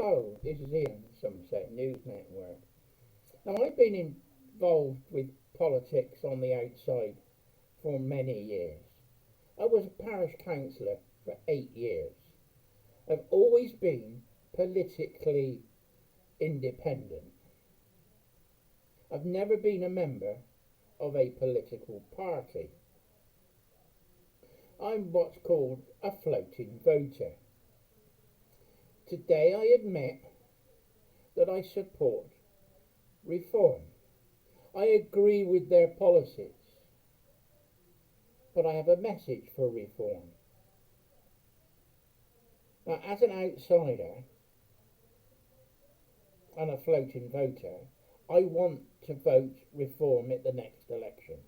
Hello, this is Ian, Somerset News Network. Now, I've been involved with politics on the outside for many years. I was a parish councillor for 8 years. I've always been politically independent. I've never been a member of a political party. I'm what's called a floating voter. Today I admit that I support reform. I agree with their policies, but I have a message for reform. Now, as an outsider and a floating voter, I want to vote reform at the next election.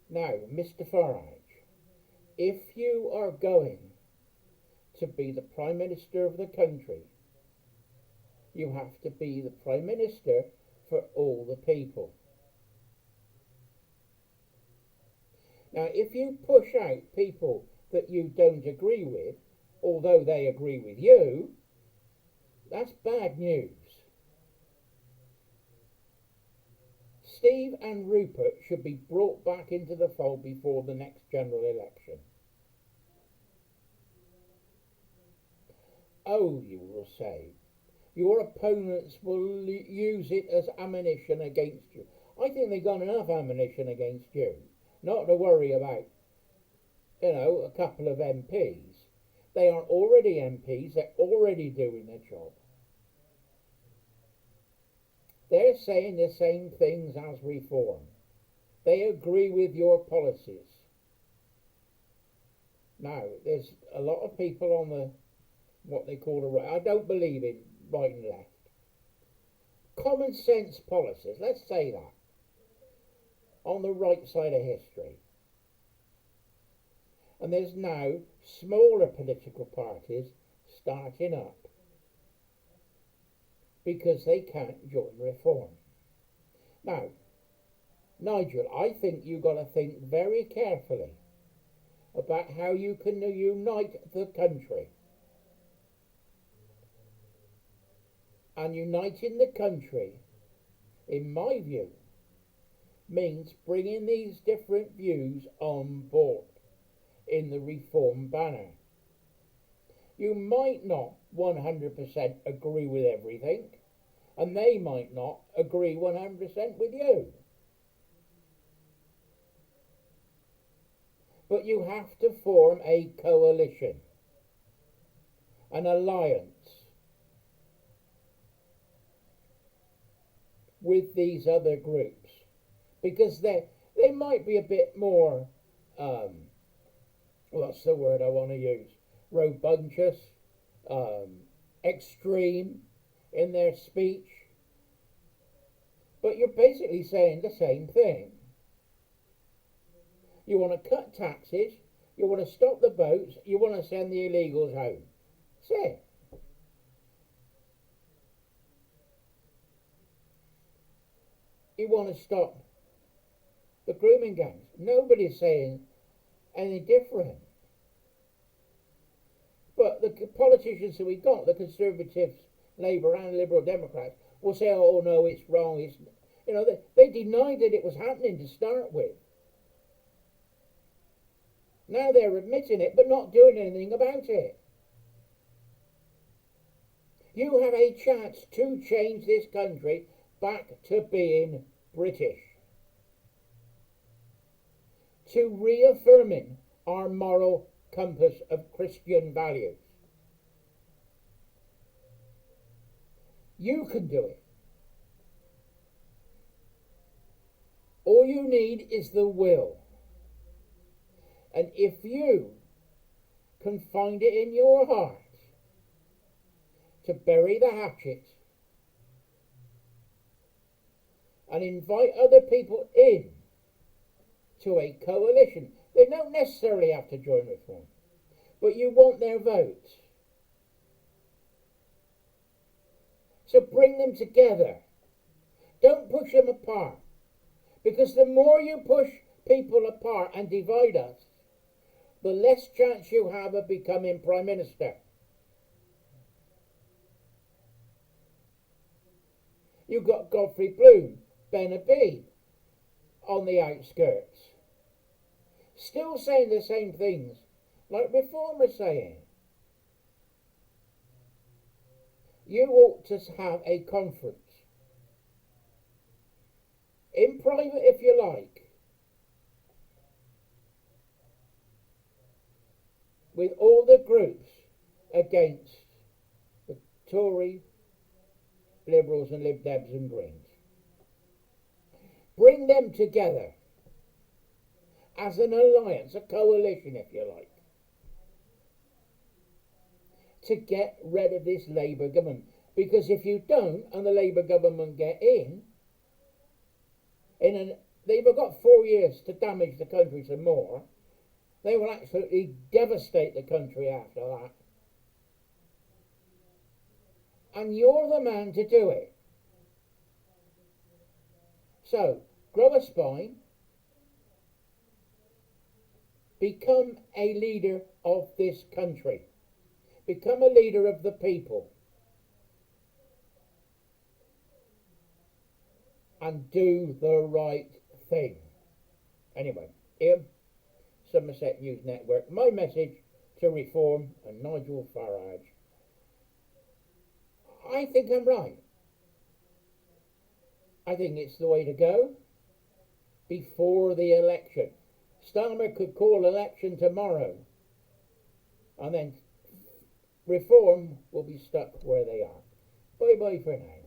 Now, Mr Farage, if you are going to be the Prime Minister of the country, you have to be the Prime Minister for all the people. Now, if you push out people that you don't agree with, although they agree with you, that's bad news. Steve and Rupert should be brought back into the fold before the next general election. Oh, you will say, your opponents will use it as ammunition against you. I think they've got enough ammunition against you, not to worry about, a couple of MPs. They are already MPs, they're already doing their job. They're saying the same things as reform. They agree with your policies. Now, there's a lot of people on the what they call the right. I don't believe in right and left. Common sense policies, let's say that, on the right side of history. And there's now smaller political parties starting up because they can't join reform. Now, Nigel, I think you've got to think very carefully about how you can unite the country. And uniting the country, in my view, means bringing these different views on board in the reform banner. You might not 100% agree with everything, and they might not agree 100% with you. But you have to form a coalition, an alliance, with these other groups, because they might be a bit more, what's the word I want to use, robust, extreme in their speech, but you're basically saying the same thing. You want to cut taxes, you want to stop the boats, you want to send the illegals home. That's it. You want to stop the grooming gangs. Nobody's saying any different. But the politicians that we got, the Conservatives, Labour and Liberal Democrats, will say, oh no, it's wrong. It's, they denied that it was happening to start with. Now they're admitting it, but not doing anything about it. You have a chance to change this country back to being British, to reaffirming our moral compass of Christian values. You can do it. All you need is the will. And if you can find it in your heart to bury the hatchet and invite other people in to a coalition. They don't necessarily have to join reform, but you want their vote. So bring them together. Don't push them apart, because the more you push people apart and divide us, the less chance you have of becoming Prime Minister. You've got Godfrey Bloom, Ben Habib on the outskirts, still saying the same things like Reform are saying. You ought to have a conference, in private if you like, with all the groups against the Tory, Liberals and Lib Debs and Greens. Bring them together as an alliance, a coalition if you like, to get rid of this Labour government. Because if you don't, and the Labour government get they've got 4 years to damage the country some more. They will absolutely devastate the country after that. And you're the man to do it. So, grow a spine, become a leader of this country, become a leader of the people, and do the right thing. Anyway, here, Somerset News Network, my message to Reform and Nigel Farage. I think I'm right. I think it's the way to go before the election. Starmer could call election tomorrow, and then Reform will be stuck where they are. Bye bye for now.